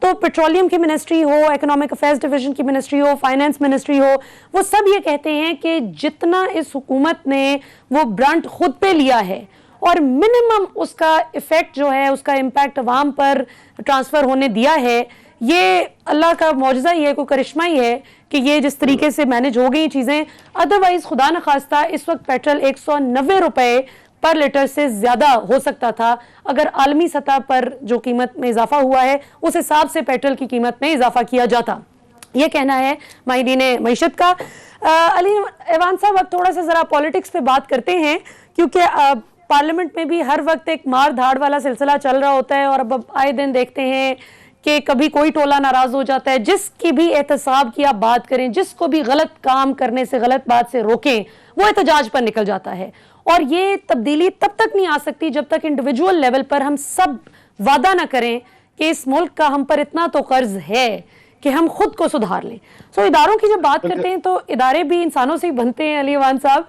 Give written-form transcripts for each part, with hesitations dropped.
تو پیٹرولیم کی منسٹری ہو, economic affairs division کی منسٹری ہو, فائنانس منسٹری ہو, وہ سب یہ کہتے ہیں کہ جتنا اس حکومت نے وہ برانٹ خود پہ لیا ہے اور منیمم اس کا ایفیکٹ جو ہے, اس کا امپیکٹ عوام پر ٹرانسفر ہونے دیا ہے, یہ اللہ کا معجزہ ہی ہے, کوئی کرشمہ ہی ہے کہ یہ جس طریقے سے مینج ہو گئی چیزیں. ادروائز خدا نخواستہ اس وقت پیٹرول 190 روپے پر لیٹر سے زیادہ ہو سکتا تھا اگر عالمی سطح پر جو قیمت میں اضافہ ہوا ہے اس حساب سے پیٹرول کی قیمت میں اضافہ کیا جاتا. یہ کہنا ہے ماہرین معیشت کا. علی ایوان صاحب, اب تھوڑا سا ذرا پالیٹکس پہ بات کرتے ہیں, کیونکہ پارلیمنٹ میں بھی ہر وقت ایک مار دھاڑ والا سلسلہ چل رہا ہوتا ہے, اور اب آئے دن دیکھتے ہیں کہ کبھی کوئی ٹولہ ناراض ہو جاتا ہے. جس کی بھی احتساب کی آپ بات کریں, جس کو بھی غلط کام کرنے سے, غلط بات سے روکیں, وہ احتجاج پر نکل جاتا ہے. اور یہ تبدیلی تب تک نہیں آ سکتی جب تک انڈیویجول لیول پر ہم سب وعدہ نہ کریں کہ اس ملک کا ہم پر اتنا تو قرض ہے کہ ہم خود کو سدھار لیں. اداروں کی جب بات کرتے ہیں تو ادارے بھی انسانوں سے ہی بنتے ہیں. علی ایوان صاحب,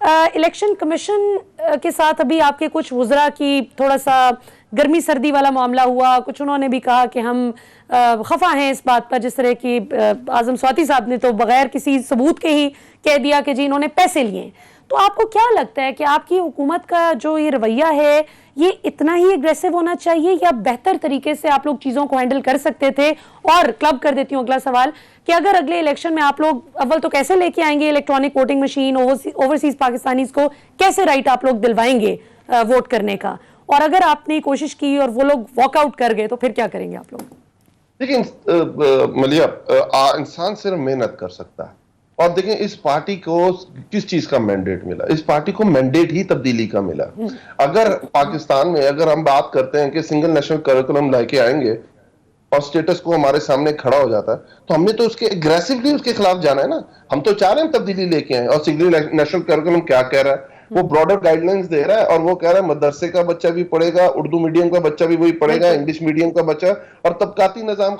الیکشن کمیشن کے ساتھ ابھی آپ کے کچھ وزراء کی تھوڑا سا گرمی سردی والا معاملہ ہوا, کچھ انہوں نے بھی کہا کہ ہم خفا ہیں اس بات پر, جس طرح کی اعظم سواتی صاحب نے تو بغیر کسی ثبوت کے ہی کہہ دیا کہ جی انہوں نے پیسے لیے. تو آپ کو کیا لگتا ہے کہ آپ کی حکومت کا جو یہ رویہ ہے یہ اتنا ہی اگریسو ہونا چاہیے, یا بہتر طریقے سے آپ لوگ چیزوں کو ہینڈل کر سکتے تھے؟ اور کلب کر دیتی ہوں اگلا سوال کہ اگر اگلے الیکشن میں آپ لوگ اول تو کیسے لے کے آئیں گے electronic voting machine, overseas Pakistanis کو کیسے رائٹ آپ لوگ دلوائیں گے ووٹ کرنے کا, اور اگر آپ نے کوشش کی اور وہ لوگ واک آؤٹ کر گئے تو پھر کیا کریں گے آپ لوگ؟ لیکن ملیہ, انسان صرف محنت کر سکتا ہے. اور دیکھیں اس پارٹی کو کس چیز کا مینڈیٹ ملا؟ اس پارٹی کو مینڈیٹ ہی تبدیلی کا ملا. اگر پاکستان میں اگر ہم بات کرتے ہیں کہ سنگل نیشنل کریکولم لے کے آئیں گے اور سٹیٹس کو ہمارے سامنے کھڑا ہو جاتا ہے, تو ہم نے تو اس کے اگریسولی اس کے خلاف جانا ہے نا. ہم تو چاہ رہے ہیں تبدیلی لے کے آئیں. اور سنگل نیشنل کریکولم کیا کہہ رہا ہے؟ وہ براڈر گائیڈ لائنز دے رہا ہے, اور وہ کہہ رہا ہے مدرسے کا بچہ بھی پڑھے گا, اردو میڈیم کا بچہ بھی وہی پڑھے گا, انگلش میڈیم کا بچہ, اور طبقاتی نظام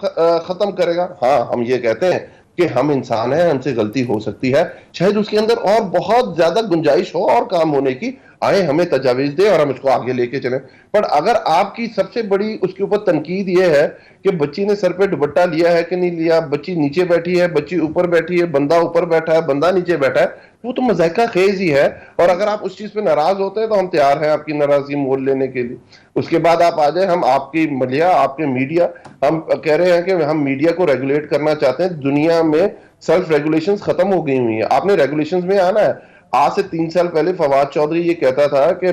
ختم کرے گا. ہاں, ہم یہ کہتے ہیں کہ ہم انسان ہیں, ہم سے غلطی ہو سکتی ہے, شاید اس کے اندر اور بہت زیادہ گنجائش ہو اور کام ہونے کی, آئے ہمیں تجاویز دے اور ہم اس کو آگے لے کے چلیں. پر اگر آپ کی سب سے بڑی اس کے اوپر تنقید یہ ہے کہ بچی نے سر پہ دوپٹہ لیا ہے کہ نہیں لیا, بچی نیچے بیٹھی ہے, بچی اوپر بیٹھی ہے, بندہ اوپر بیٹھا ہے, بندہ نیچے بیٹھا ہے, وہ تو مذائقہ خیز ہی ہے. اور اگر آپ اس چیز پہ ناراض ہوتے ہیں تو ہم تیار ہیں آپ کی ناراضگی مول لینے کے لیے. اس کے بعد آپ آ جائیں, ہم آپ کی ملیہ, آپ کے میڈیا, ہم کہہ رہے ہیں کہ ہم میڈیا کو ریگولیٹ کرنا چاہتے ہیں. دنیا میں سیلف ریگولیشنز ختم ہو گئی ہوئی ہیں, آپ نے ریگولیشنز میں آنا ہے. آج سے 3 سال پہلے فواد چودھری یہ کہتا تھا کہ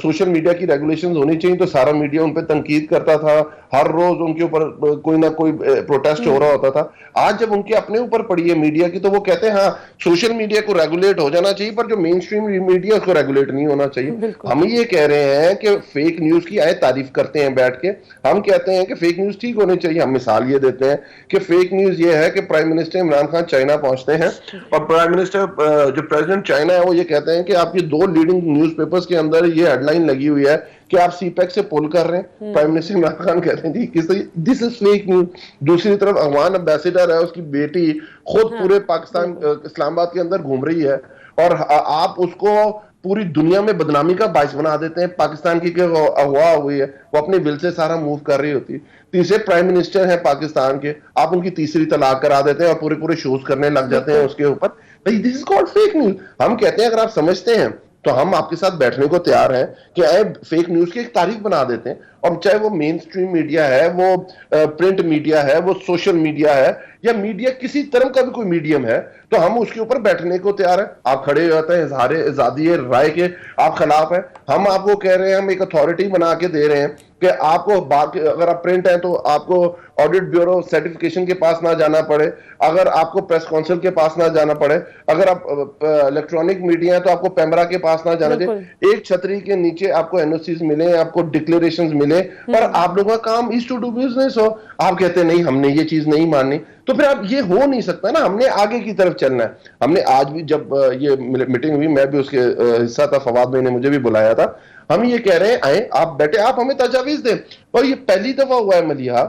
سوشل میڈیا کی ریگولیشنز ہونی چاہیے, تو سارا میڈیا ان پہ تنقید کرتا تھا, ہر روز ان کے اوپر کوئی نہ کوئی پروٹیسٹ ہو رہا ہوتا تھا. آج جب ان کے اپنے اوپر پڑی ہے میڈیا کی, تو وہ کہتے ہیں ہاں سوشل میڈیا کو ریگولیٹ ہو جانا چاہیے, پر جو مین اسٹریم میڈیا اس کو ریگولیٹ نہیں ہونا چاہیے. ہم یہ کہہ رہے ہیں کہ فیک نیوز کی آئے تعریف کرتے ہیں بیٹھ کے, ہم کہتے ہیں کہ فیک نیوز ٹھیک ہونی چاہیے. ہم مثال یہ دیتے ہیں کہ فیک نیوز یہ ہے کہ prime minister Imran Khan China پہنچتے ہیں, اور پرائم منسٹر جو پریزیڈنٹ چائنا ہے وہ یہ کہتے ہیں کہ آپ کی 2 لیڈنگ نیوز پیپرز کے اندر یہ ہیڈ لائن لگی ہوئی ہے کہ آپ سی پیک سے پول کر رہے ہیں. پرائم منسٹر عمران خان کہتے ہیں دس از فیک نیوز. دوسری طرف افغان امبیسیڈر ہے, اس کی بیٹی خود پورے پاکستان اسلام آباد کے اندر گھوم رہی ہے, اور آپ اس کو پوری دنیا میں بدنامی کا باعث بنا دیتے ہیں پاکستان کی کہ اغوا ہوئی ہے, وہ اپنے ول سے سارا موو کر رہی ہوتی. تیسرے پرائم منسٹر ہیں پاکستان کے, آپ ان کی تیسری طلاق کرا دیتے ہیں اور پورے شوز کرنے لگ جاتے ہیں اس کے اوپر. دس از کالڈ فیک نیوز. ہم کہتے ہیں اگر آپ سمجھتے ہیں تو ہم آپ کے ساتھ بیٹھنے کو تیار ہیں کہ فیک نیوز کی ایک تاریخ بنا دیتے ہیں, اور چاہے وہ مین سٹریم میڈیا ہے, وہ پرنٹ میڈیا ہے, وہ سوشل میڈیا ہے, یا میڈیا کسی طرح کا بھی کوئی میڈیم ہے, تو ہم اس کے اوپر بیٹھنے کو تیار ہیں. آپ کھڑے ہوتے ہیں اظہار آزادی رائے کے آپ خلاف ہیں, ہم آپ کو کہہ رہے ہیں, ہم ایک اتھارٹی بنا کے دے رہے ہیں کہ آپ کو اگر آپ پرنٹ ہیں تو آپ کو آڈٹ بیورو سرٹیفکیشن کے پاس نہ جانا پڑے, اگر آپ کو پریس کونسل کے پاس نہ جانا پڑے, اگر آپ الیکٹرانک میڈیا ہے تو آپ کو پیمرا کے پاس نہ جانا چاہیے. ایک چھتری کے نیچے آپ کو این او سیز ملیں, آپ کو ڈکلیریشنز ملیں, اور آپ لوگوں کا کام از ٹو ڈو بزنس ہو. آپ کہتے ہیں نہیں ہم نے یہ چیز نہیں ماننی, تو پھر اب یہ ہو نہیں سکتا نا. ہم نے آگے کی طرف چلنا ہے. ہم نے آج بھی جب یہ میٹنگ ہوئی, میں بھی اس کے حصہ تھا, فواد بھائی نے مجھے بھی بلایا تھا, ہم یہ کہہ رہے ہیں آئیں آپ بیٹھے, آپ ہمیں تجاویز دیں. اور یہ پہلی دفعہ ہوا ہے ملیحہ,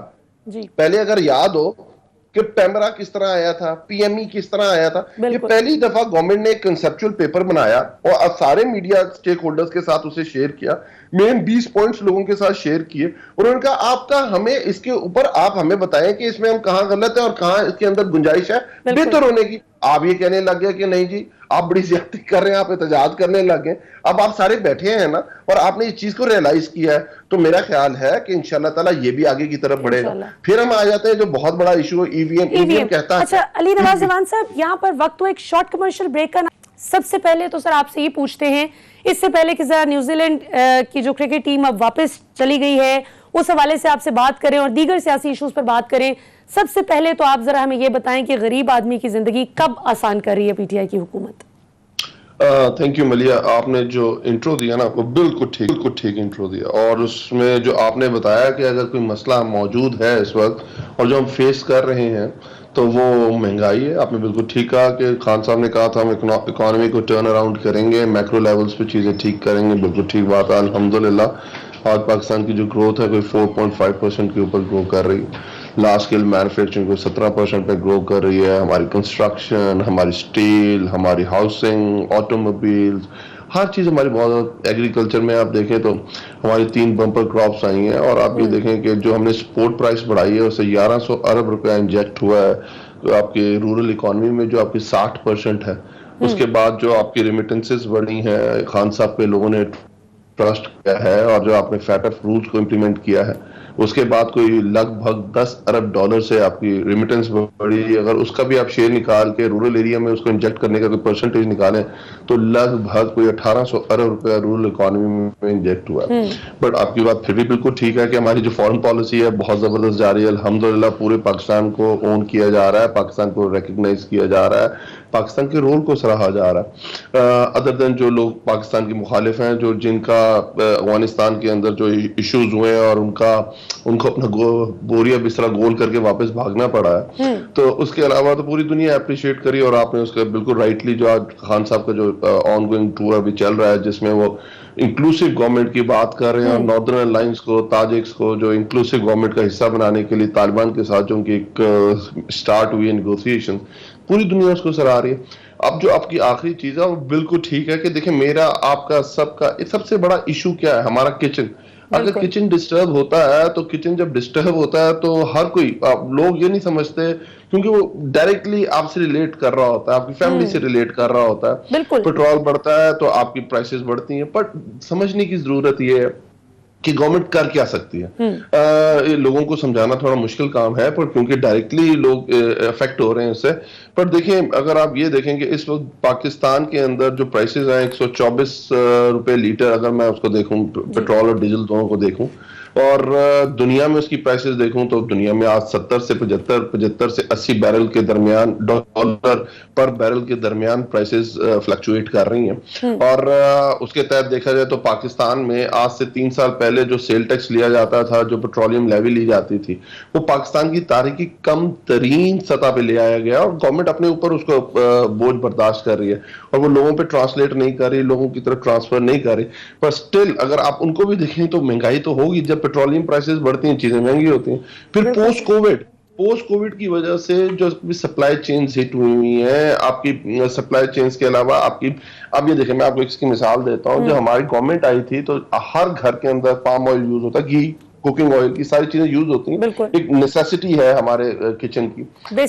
پہلے اگر یاد ہو کہ پیمرا کس طرح آیا تھا, پی ایم ای کس طرح آیا تھا. یہ بالکل. پہلی دفعہ گورنمنٹ نے ایک کنسپچل پیپر بنایا اور سارے میڈیا سٹیک ہولڈرز کے ساتھ اسے شیئر کیا, مین 20 پوائنٹس لوگوں کے ساتھ شیئر کیے, اور انہوں نے کہا آپ کا ہمیں اس کے اوپر آپ ہمیں بتائیں کہ اس میں ہم کہاں غلط ہے اور کہاں اس کے اندر گنجائش ہے بہتر ہونے کی. آپ یہ کہنے لگ گئے کہ نہیں جی آپ بڑی زیادتی کر رہے ہیں, آپ احتجاج کرنے لگ گئے. اب آپ سارے بیٹھے ہیں نا اور آپ نے اس چیز کو ریئلائز کیا ہے, تو میرا خیال ہے کہ انشاءاللہ تعالیٰ یہ بھی آگے کی طرف بڑھے گا. پھر ہم آ جاتے ہیں جو بہت بڑا ایشو ہے ای وی ایم کہتا ہے. اچھا علی نواز ایوان صاحب, یہاں پر وقت ہو ایک شارٹ کمرشل بریک کا. سب سے پہلے تو سر آپ سے یہ پوچھتے ہیں, اس سے پہلے کہ ذرا نیوزی لینڈ کی جو کرکٹ ٹیم اب واپس چلی گئی ہے اس حوالے سے آپ سے بات کریں اور دیگر سیاسی ایشوز پر بات کریں, سب سے پہلے تو آپ ذرا ہمیں یہ بتائیں کہ غریب آدمی کی زندگی کب آسان کر رہی ہے پی ٹی آئی کی حکومت؟ تھینک یو ملیہ, آپ نے جو انٹرو دیا نا وہ بالکل ٹھیک انٹرو دیا, اور اس میں جو آپ نے بتایا کہ اگر کوئی مسئلہ موجود ہے اس وقت اور جو ہم فیس کر رہے ہیں تو وہ مہنگائی ہے. آپ نے بالکل ٹھیک کہا کہ خان صاحب نے کہا تھا ہم اکانومی کو ٹرن اراؤنڈ کریں گے, میکرو لیولز پہ چیزیں ٹھیک کریں گے. بالکل ٹھیک بات ہے. الحمدللہ آج پاکستان کی جو گروتھ ہے کوئی 4.5% کے اوپر گرو کر رہی ہے. لارج اسکیل مینوفیکچرنگ کو 17% پہ گرو کر رہی ہے. ہماری کنسٹرکشن, ہماری اسٹیل, ہماری ہاؤسنگ, آٹو موبائلز, ہر چیز ہماری بہت. ایگریکلچر میں آپ دیکھیں تو ہماری 3 بمپر کراپس آئی ہیں, اور آپ یہ دیکھیں کہ جو ہم نے سپورٹ پرائس بڑھائی ہے اسے 1100 ارب روپیہ انجیکٹ ہوا ہے آپ کے رورل اکانومی میں جو آپ کی 60% ہے. اس کے بعد جو آپ کی ریمیٹنسز بڑھی ہیں, خان صاحب پہ لوگوں نے ٹرسٹ کیا ہے, اور جو آپ نے فیٹ آف رولز کو امپلیمنٹ کیا ہے, اس کے بعد کوئی لگ بھگ 10 ارب ڈالر سے آپ کی ریمیٹنس بڑھی. اگر اس کا بھی آپ شیئر نکال کے رورل ایریا میں اس کو انجیکٹ کرنے کا کوئی پرسنٹیج نکالیں تو لگ بھگ کوئی 1800 ارب روپیہ رورل اکانومی میں انجیکٹ ہوا ہے. بٹ آپ کی بات پھر بھی بالکل ٹھیک ہے کہ ہماری جو فارن پالیسی ہے بہت زبردست جاری ہے. الحمدللہ پورے پاکستان کو اون کیا جا رہا ہے, پاکستان کو ریکگنائز کیا جا رہا ہے, پاکستان کے رول کو سراہا جا رہا ہے. ادر دین جو لوگ پاکستان کے مخالف ہیں, جو جن کا افغانستان کے اندر جو ایشوز ہوئے ہیں اور ان کو اپنا بوریا بسترا گول کر کے واپس بھاگنا پڑا ہے, تو اس کے علاوہ تو پوری دنیا اپریشیٹ کری. اور آپ نے اس کا بالکل رائٹلی جو آج خان صاحب کا جو آن گوئنگ ٹور ابھی چل رہا ہے جس میں وہ انکلوسیو گورنمنٹ کی بات کر رہے ہیں, اور ناردرن الائنس کو, تاجکس کو جو انکلوسیو گورنمنٹ کا حصہ بنانے کے لیے طالبان کے ساتھ جو ان کی ایک سٹارٹ ہوئی نیگوسیشن, پوری دنیا اس کو سراہ رہی ہے. اب جو آپ کی آخری چیز ہے وہ بالکل ٹھیک ہے کہ دیکھیں میرا آپ کا سب سے بڑا ایشو کیا ہے, ہمارا کچن. اگر کچن ڈسٹرب ہوتا ہے تو کچن جب ڈسٹرب ہوتا ہے تو ہر کوئی, لوگ یہ نہیں سمجھتے کیونکہ وہ ڈائریکٹلی آپ سے ریلیٹ کر رہا ہوتا ہے, آپ کی فیملی سے ریلیٹ کر رہا ہوتا ہے. پیٹرول بڑھتا ہے تو آپ کی پرائسز بڑھتی ہیں, بٹ سمجھنے کی ضرورت یہ ہے کہ گورنمنٹ کر کیا سکتی ہے. لوگوں کو سمجھانا تھوڑا مشکل کام ہے پر کیونکہ ڈائریکٹلی لوگ افیکٹ ہو رہے ہیں اس سے. پر دیکھیں اگر آپ یہ دیکھیں کہ اس وقت پاکستان کے اندر جو پرائسز ہیں 124 روپے لیٹر, اگر میں اس کو دیکھوں پیٹرول اور ڈیزل دونوں کو دیکھوں, اور دنیا میں اس کی پرائسز دیکھوں تو دنیا میں آج 70 سے 75 سے 80 بیرل کے درمیان, ڈالر پر بیرل کے درمیان پرائسز فلکچویٹ کر رہی ہیں. اور اس کے تحت دیکھا جائے تو پاکستان میں آج سے 3 سال پہلے جو سیل ٹیکس لیا جاتا تھا, جو پیٹرولیم لیوی لی جاتی تھی, وہ پاکستان کی تاریخ کی کم ترین سطح پہ لے آیا گیا, اور گورنمنٹ اپنے اوپر اس کو بوجھ برداشت کر رہی ہے اور وہ لوگوں پہ ٹرانسلیٹ نہیں کر رہی, لوگوں کی طرف ٹرانسفر نہیں کر رہی. پر سٹل اگر آپ ان کو بھی دیکھیں تو مہنگائی تو ہوگی, جب پیٹرولیم پرائسز بڑھتی ہیں چیزیں مہنگی ہوتی ہیں. پھر پوسٹ کووڈ کی وجہ سے جو سپلائی چینز ہٹ ہوئی ہیں, آپ کی سپلائی چینز کے علاوہ آپ کی, اب یہ دیکھیں میں آپ کو اس کی مثال دیتا ہوں, جو ہماری گورنمنٹ آئی تھی تو ہر گھر کے اندر پام آئل یوز ہوتا ہے, گھی, کوکنگ آئل کی ساری چیزیں یوز ہوتی ہیں, ایک نیسیسٹی ہے ہمارے کچن کی.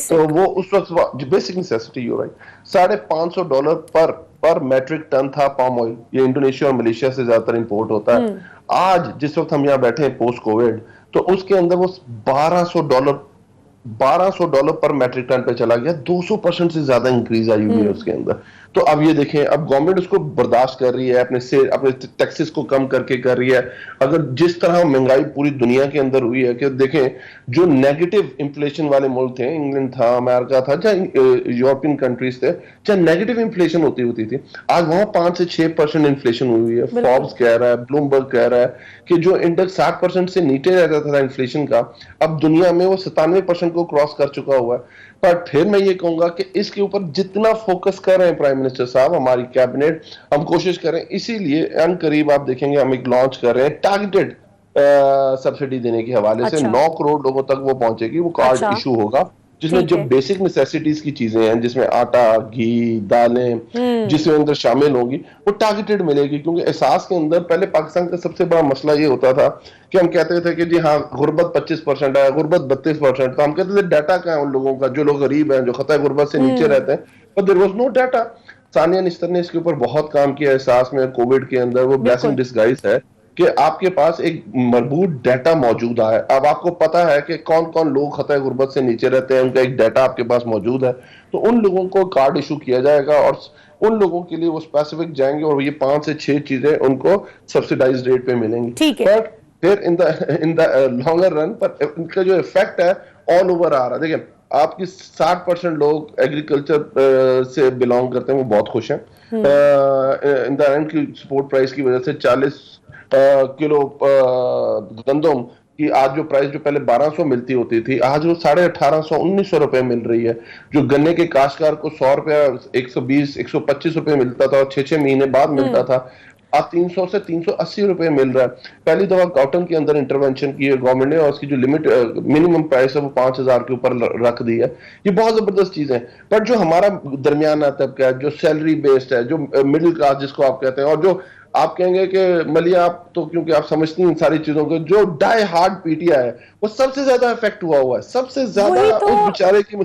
تو وہ اس وقت بیسک نیسیسٹی ہو رہی, $550 پر میٹرک ٹن تھا پام آئل. یہ انڈونیشیا اور ملیشیا سے زیادہ تر امپورٹ ہوتا ہے. آج جس وقت ہم یہاں بیٹھے ہیں پوسٹ کووڈ, تو اس کے اندر وہ $1200 پر میٹرک ٹن پہ چلا گیا, 200% سے زیادہ انکریز آئی ہوئی ہے اس کے اندر. تو اب یہ دیکھیں اب گورنمنٹ اس کو برداشت کر رہی ہے, اپنے ٹیکسز کو کم کر کے کر رہی ہے. اگر جس طرح مہنگائی پوری دنیا کے اندر ہوئی ہے کہ دیکھیں جو نیگیٹو انفلیشن والے ملک تھے, انگلینڈ تھا, امریکہ تھا, چاہے یورپین کنٹریز تھے, چاہے نیگیٹو انفلیشن ہوتی تھی, آج وہاں 5 سے 6% انفلیشن ہوئی ہے. فوربس کہہ رہا ہے, بلومبرگ کہہ رہا ہے کہ جو انڈیکس 60% سے نیچے رہتا تھا انفلیشن کا, اب دنیا میں وہ 97% کو کراس کر چکا ہوا ہے. پر پھر میں یہ کہوں گا کہ اس کے اوپر جتنا فوکس کر رہے ہیں پرائم منسٹر صاحب, ہماری کیبنٹ, ہم کوشش کریں. اسی لیے ان قریب آپ دیکھیں گے ہم ایک لانچ کر رہے ہیں ٹارگیٹڈ سبسڈی دینے کے حوالے سے, 9 کروڑ لوگوں تک وہ پہنچے گی, وہ کارڈ ایشو ہوگا. جس میں جو بیسک نیسیسٹیز کی چیزیں ہیں، جس میں آٹا، گھی، دالیں جس میں اندر شامل ہوں گی، وہ ٹارگیٹڈ ملے گی. کیونکہ احساس کے اندر پہلے پاکستان کا سب سے بڑا مسئلہ یہ ہوتا تھا کہ ہم کہتے تھے کہ جی ہاں غربت 25% ہے، غربت 32%. تو ہم کہتے تھے ڈیٹا کہاں ہے ان لوگوں کا جو لوگ غریب ہیں، جو خطۂ غربت سے نیچے رہتے ہیں. but there was no data. ثانیہ نشتر نے اس کے اوپر بہت کام کیا احساس میں. کووڈ کے اندر وہ بلیسنگ ڈسگائز ہے کہ آپ کے پاس ایک مربوط ڈیٹا موجود ہے. اب آپ کو پتا ہے کہ کون کون لوگ خطۂ غربت سے نیچے رہتے ہیں، ان کا ایک ڈیٹا آپ کے پاس موجود ہے. تو ان لوگوں کو کارڈ ایشو کیا جائے گا اور ان لوگوں کے لیے وہ اسپیسیفک جائیں گے اور یہ 5 سے 6 چیزیں ان کو سبسیڈائز ریٹ پہ ملیں گی. بٹ پھر ان دا لانگر رن پر ان کا جو افیکٹ ہے آل اوور آ رہا ہے. دیکھیں آپ کی 60% لوگ ایگریکلچر سے بلانگ کرتے ہیں، وہ بہت خوش ہیں. ان دا اینڈ کی سپورٹ پرائس کی وجہ سے 40 کلو گندم کی آج جو پرائس جو پہلے 1200 ملتی ہوتی تھی، آج وہ 1850 1900 روپے مل رہی ہے. جو گنے کے کاشتکار کو 100 روپیہ 120 125 روپے ملتا تھا اور 6 مہینے بعد ملتا تھا، اب 300 سے 380 روپے مل رہا ہے. پہلی دفعہ کاٹن کے اندر انٹرونشن کی ہے گورنمنٹ نے اور اس کی جو لمٹ منیمم پرائس ہے وہ 5000 کے اوپر رکھ دی ہے. یہ بہت زبردست چیز ہے. پر جو ہمارا درمیانہ طبقہ ہے، جو سیلری بیسڈ ہے، جو مڈل کلاس جس کو آپ کہتے ہیں، اور جو آپ کہیں گے کہ ملیا آپ تو کیونکہ آپ سمجھتی ہیں ان ساری چیزوں کو، جو ڈائی ہارڈ پی ٹی آئی ہے وہ سب سے زیادہ افیکٹ ہوا ہے، سب سے زیادہ اس بیچارے کی.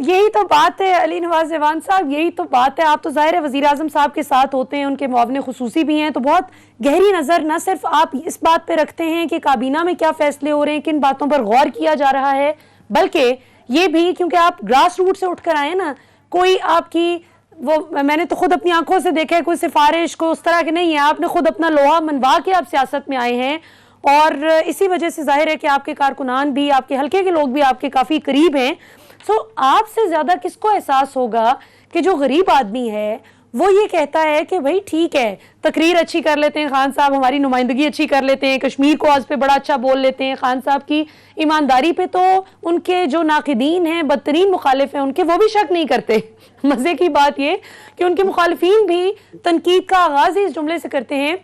یہی تو بات ہے علی نواز ایوان صاحب، یہی تو بات ہے. آپ تو ظاہر ہے وزیر اعظم صاحب کے ساتھ ہوتے ہیں، ان کے معاون خصوصی بھی ہیں، تو بہت گہری نظر نہ صرف آپ اس بات پہ رکھتے ہیں کہ کابینہ میں کیا فیصلے ہو رہے ہیں، کن باتوں پر غور کیا جا رہا ہے، بلکہ یہ بھی کیونکہ آپ گراس روٹ سے اٹھ کر آئے نا، کوئی آپ کی وہ میں نے تو خود اپنی آنکھوں سے دیکھا ہے، کوئی سفارش کو اس طرح کے نہیں ہے. آپ نے خود اپنا لوہا منوا کے آپ سیاست میں آئے ہیں اور اسی وجہ سے ظاہر ہے کہ آپ کے کارکنان بھی، آپ کے حلقے کے لوگ بھی آپ کے کافی قریب ہیں. سو آپ سے زیادہ کس کو احساس ہوگا کہ جو غریب آدمی ہے وہ یہ کہتا ہے کہ بھائی ٹھیک ہے، تقریر اچھی کر لیتے ہیں خان صاحب، ہماری نمائندگی اچھی کر لیتے ہیں، کشمیر کو آج پہ بڑا اچھا بول لیتے ہیں، خان صاحب کی ایمانداری پہ تو ان کے جو ناقدین ہیں، بدترین مخالف ہیں ان کے، وہ بھی شک نہیں کرتے. مزے کی بات یہ کہ ان کے مخالفین بھی تنقید کا آغاز ہی اس جملے سے کرتے ہیں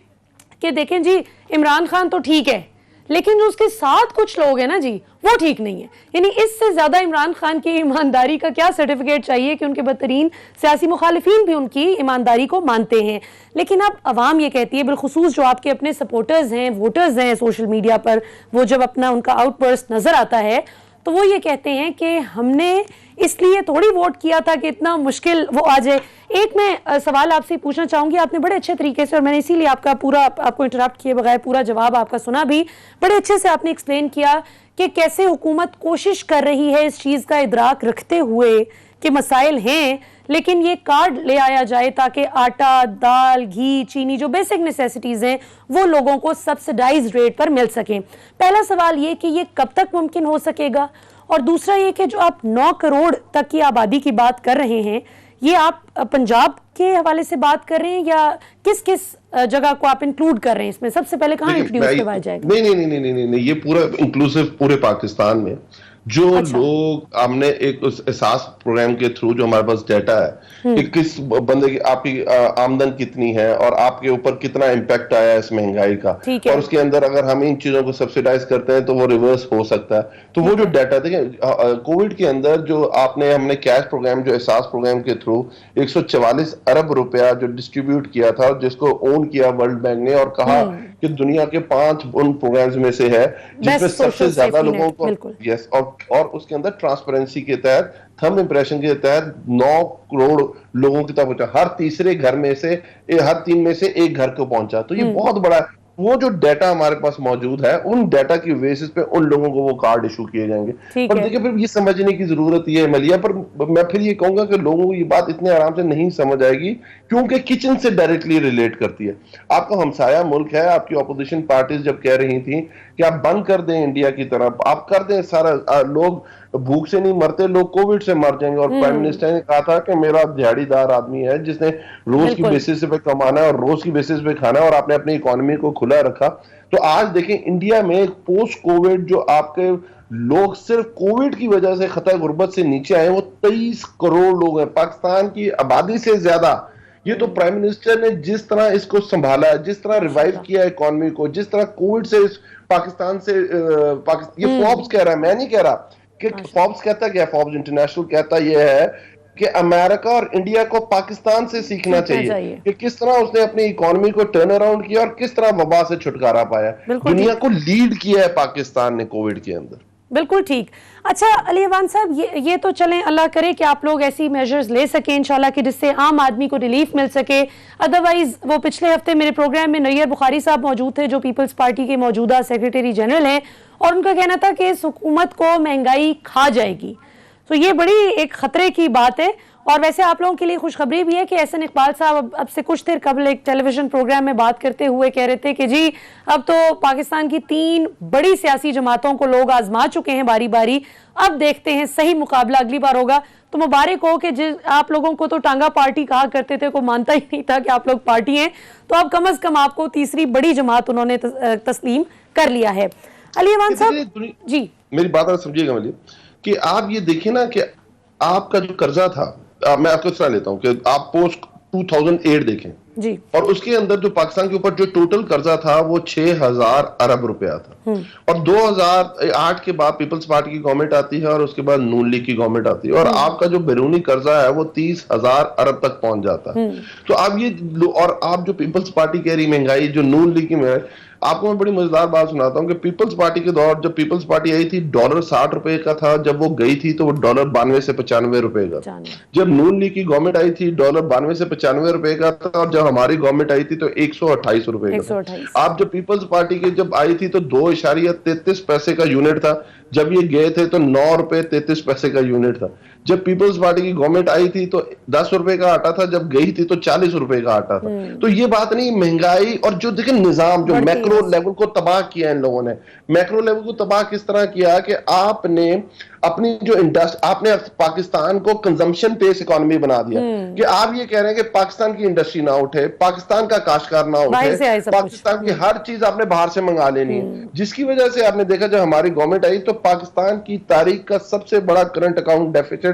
کہ دیکھیں جی عمران خان تو ٹھیک ہے لیکن جو اس کے ساتھ کچھ لوگ ہیں نا جی وہ ٹھیک نہیں ہے. یعنی اس سے زیادہ عمران خان کی ایمانداری کا کیا سرٹیفکیٹ چاہیے کہ ان کے بدترین سیاسی مخالفین بھی ان کی ایمانداری کو مانتے ہیں. لیکن اب عوام یہ کہتی ہے، بالخصوص جو آپ کے اپنے سپورٹرز ہیں، ووٹرز ہیں سوشل میڈیا پر، وہ جب اپنا ان کا آؤٹ برسٹ نظر آتا ہے تو وہ یہ کہتے ہیں کہ ہم نے اس لیے تھوڑی ووٹ کیا تھا کہ اتنا مشکل وہ آ جائے. ایک میں سوال آپ سے پوچھنا چاہوں گی، آپ نے بڑے اچھے طریقے سے، اور میں نے اسی لیے آپ کا پورا آپ کو انٹرپٹ کیے بغیر پورا جواب آپ کا سنا بھی، بڑے اچھے سے آپ نے ایکسپلین کیا کہ کیسے حکومت کوشش کر رہی ہے اس چیز کا ادراک رکھتے ہوئے کہ مسائل ہیں، لیکن یہ کارڈ لے آیا جائے تاکہ آٹا، دال، گھی، چینی جو بیسک نیسیسٹیز ہیں وہ لوگوں کو سبسڈائز ریٹ پر مل سکیں. پہلا سوال یہ کہ یہ کب تک ممکن ہو سکے گا، اور دوسرا یہ کہ جو آپ 9 کروڑ تک کی آبادی کی بات کر رہے ہیں، یہ آپ پنجاب کے حوالے سے بات کر رہے ہیں یا کس کس جگہ کو آپ انکلوڈ کر رہے ہیں اس میں؟ سب سے پہلے کہاں انٹروڈیوس کروایا جائے گا؟ نہیں، یہ پورا انکلوسیو پورے پاکستان میں جو لوگ ہم نے ایک احساس پروگرام کے تھرو جو ہمارے پاس ڈیٹا ہے کہ کس بندے کی آپ کی آمدن کتنی ہے اور آپ کے اوپر کتنا امپیکٹ آیا اس مہنگائی کا، اور اس کے اندر اگر ہم ان چیزوں کو سبسیڈائز کرتے ہیں تو وہ ریورس ہو سکتا ہے. تو وہ جو ڈیٹا دیکھیں کووڈ کے اندر جو ہم نے کیش پروگرام جو احساس پروگرام کے تھرو 144 ارب روپیہ جو ڈسٹریبیوٹ کیا تھا، جس کو اون کیا ورلڈ بینک نے اور کہا کہ دنیا کے 5 ان پروگرامز میں سے ہے جس میں سب سے زیادہ لوگوں کو یس اور اس کے اندر ٹرانسپیرنسی کے تحت، تھم امپریشن کے تحت 9 کروڑ لوگوں کی تک پہنچا. ہر تیسرے گھر میں سے، ہر 3 میں سے ایک گھر کو پہنچا. تو یہ بہت بڑا ہے. وہ جو ڈیٹا ہمارے پاس موجود ہے، ان ڈیٹا کی بیسس پہ ان لوگوں کو وہ کارڈ ایشو کیے جائیں گے. اور دیکھیں پھر یہ سمجھنے کی ضرورت یہ ہے ملیا، پر میں پھر یہ کہوں گا کہ لوگوں کو یہ بات اتنے آرام سے نہیں سمجھ آئے گی کیونکہ کچن سے ڈائریکٹلی ریلیٹ کرتی ہے. آپ کا ہمسایہ ملک ہے، آپ کی اپوزیشن پارٹیز جب کہہ رہی تھیں کہ آپ بند کر دیں انڈیا کی طرف، آپ کر دیں سارا، لوگ بھوک سے نہیں مرتے، لوگ کووڈ سے مر جائیں گے. اور پرائم منسٹر نے کہا تھا کہ میرا دیہڑی دار آدمی ہے جس نے روز کی بیسس پہ کمانا ہے اور روز کی بیسس پہ کھانا ہے، اور آپ نے اپنی اکانومی کو کھلا رکھا. تو آج دیکھیں انڈیا میں پوسٹ کووڈ جو آپ کے لوگ صرف کووڈ کی وجہ سے خطۂ غربت سے نیچے آئے، وہ 23 کروڑ لوگ ہیں، پاکستان کی آبادی سے زیادہ. یہ تو پرائم منسٹر نے جس طرح اس کو سنبھالا، جس طرح ریوائیو کیا اکانومی کو، جس طرح کووڈ سے پاکستان سے یہ فوربس کہہ رہا ہے، میں نہیں کہہ رہا کہ فوربس کہتا کیا، فوربس انٹرنیشنل کہتا یہ ہے کہ امریکہ اور انڈیا کو پاکستان سے سیکھنا چاہیے کہ کس طرح اس نے اپنی اکانومی کو ٹرن اراؤنڈ کیا اور کس طرح وبا سے چھٹکارا پایا. دنیا کو لیڈ کیا ہے پاکستان نے کووڈ کے اندر. بالکل ٹھیک. اچھا علی ایوان صاحب، یہ تو چلیں اللہ کرے کہ آپ لوگ ایسی میجرز لے سکیں انشاءاللہ کہ جس سے عام آدمی کو ریلیف مل سکے. ادروائز وہ پچھلے ہفتے میرے پروگرام میں نیر بخاری صاحب موجود تھے جو پیپلز پارٹی کے موجودہ سیکریٹری جنرل ہیں، اور ان کا کہنا تھا کہ اس حکومت کو مہنگائی کھا جائے گی. تو یہ بڑی ایک خطرے کی بات ہے. اور ویسے آپ لوگوں کے لیے خوشخبری بھی ہے کہ احسن اقبال صاحب اب سے کچھ دیر قبل ایک ٹیلی ویژن پروگرام میں بات کرتے ہوئے کہہ رہے تھے کہ جی اب تو پاکستان کی 3 بڑی سیاسی جماعتوں کو لوگ آزما چکے ہیں باری باری، اب دیکھتے ہیں صحیح مقابلہ اگلی بار ہوگا. تو مبارک ہو کہ آپ لوگوں کو تو ٹانگا پارٹی کہا کرتے تھے، کوئی مانتا ہی نہیں تھا کہ آپ لوگ پارٹی ہیں، تو اب کم از کم آپ کو تیسری بڑی جماعت انہوں نے تسلیم کر لیا ہے. علی ایوان صاحب جی میری بات سمجھیے گا ملی، کہ آپ یہ دیکھیں نا کہ آپ کا جو قرضہ تھا، میں آپ کو سنا لیتا ہوں کہ آپ پوسٹ 2008 دیکھیں جی، اور اس کے اندر جو پاکستان کے اوپر جو ٹوٹل قرضہ تھا وہ 6000 ارب روپیہ تھا. اور 2008 کے بعد پیپلز پارٹی کی گورنمنٹ آتی ہے اور اس کے بعد نون لیگ کی گورنمنٹ آتی ہے، اور آپ کا جو بیرونی قرضہ ہے وہ 30,000 ارب تک پہنچ جاتا ہے. تو اب یہ، اور آپ جو پیپلز پارٹی کہہ رہی مہنگائی جو نون لیگ کی میں، آپ کو میں بڑی مزیدار بات سناتا ہوں کہ پیپلز پارٹی کے دور جب پیپلز پارٹی آئی تھی ڈالر 60 روپے کا تھا، جب وہ گئی تھی تو وہ ڈالر 92 سے 95 روپے کا تھا. جب نون لیگ کی گورنمنٹ آئی تھی ڈالر 92 سے 95 روپے کا تھا، اور جب ہماری گورنمنٹ آئی تھی تو 128 روپے کا تھا. آپ جب پیپلز پارٹی کی جب آئی تھی تو 2.33 پیسے کا یونٹ تھا، جب یہ گئے تھے تو 9 روپے 33 پیسے کا یونٹ تھا. جب پیپلز پارٹی کی گورنمنٹ آئی تھی تو 10 روپے کا آٹا تھا، جب گئی تھی تو 40 روپے کا آٹا تھا. تو یہ بات نہیں، مہنگائی اور جو دیکھیں نظام جو میکرو لیول کو تباہ کیا ان لوگوں نے. میکرو لیول کو تباہ کس طرح کیا کہ آپ نے اپنی جو آپ نے پاکستان کو کنزمپشن بیس اکانومی بنا دیا، کہ آپ یہ کہہ رہے ہیں کہ پاکستان کی انڈسٹری نہ اٹھے، پاکستان کا کاشتکار نہ اٹھے، پاکستان کی ہر چیز آپ نے باہر سے منگا لینی ہے. جس کی وجہ سے آپ نے دیکھا جب ہماری گورنمنٹ آئی تو پاکستان کی تاریخ کا سب سے بڑا کرنٹ اکاؤنٹ ڈیفیسٹ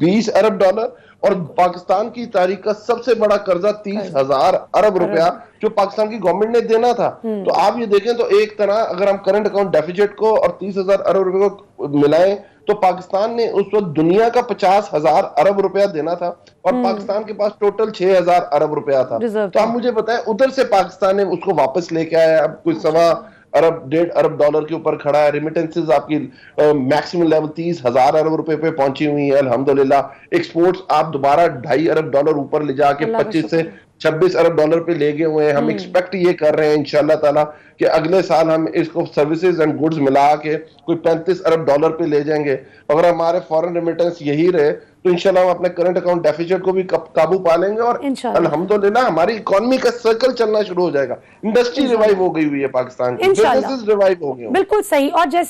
20 ارب ڈالر، اور پاکستان کی تاریخ کا سب سے بڑا قرضہ 30,000 ارب روپیہ جو پاکستان کی گورنمنٹ نے دینا تھا. تو آپ یہ دیکھیں تو ایک طرح اگر ہم کرنٹ اکاؤنٹ ڈیفیسٹ کو اور 30,000 ارب روپے کو ملائیں تو پاکستان نے اس وقت دنیا کا 50,000 ارب روپیہ دینا تھا، اور پاکستان کے پاس ٹوٹل 6,000 ارب روپیہ تھا. تو آپ مجھے بتائیں ادھر سے پاکستان نے اس کو واپس لے کے آیا، اب کوئی 1.25 ارب ڈالر کے اوپر کھڑا ہے. ریمیٹنسز آپ کی میکسیمم لیول 30,000 ارب روپے پہ پہنچی ہوئی ہے الحمدللہ. ایکسپورٹس آپ دوبارہ 2.5 ارب ڈالر اوپر لے جا کے 25 سے 26 ارب ڈالر پہ لے گئے ہوئے ہیں. ہم ایکسپیکٹ یہ کر رہے ہیں انشاءاللہ تعالیٰ کہ اگلے سال ہم اس کو سروسز اینڈ گڈز ملا کے کوئی 35 ارب ڈالر پہ لے جائیں گے. اگر ہمارے فورن ریمیٹنس یہی رہے تو انشاءاللہ ہم اپنے کرنٹ اکاؤنٹ ڈیفیسٹ کو بھی قابو پا لیں گے، اور الحمدللہ ہماری اکانومی کا سرکل چلنا شروع ہو جائے گا. انڈسٹری ریوائیو ہو گئی ہوئی ہے پاکستان کی، بزنسز ریوائیو ہو گئے. بالکل صحیح. اور جیسے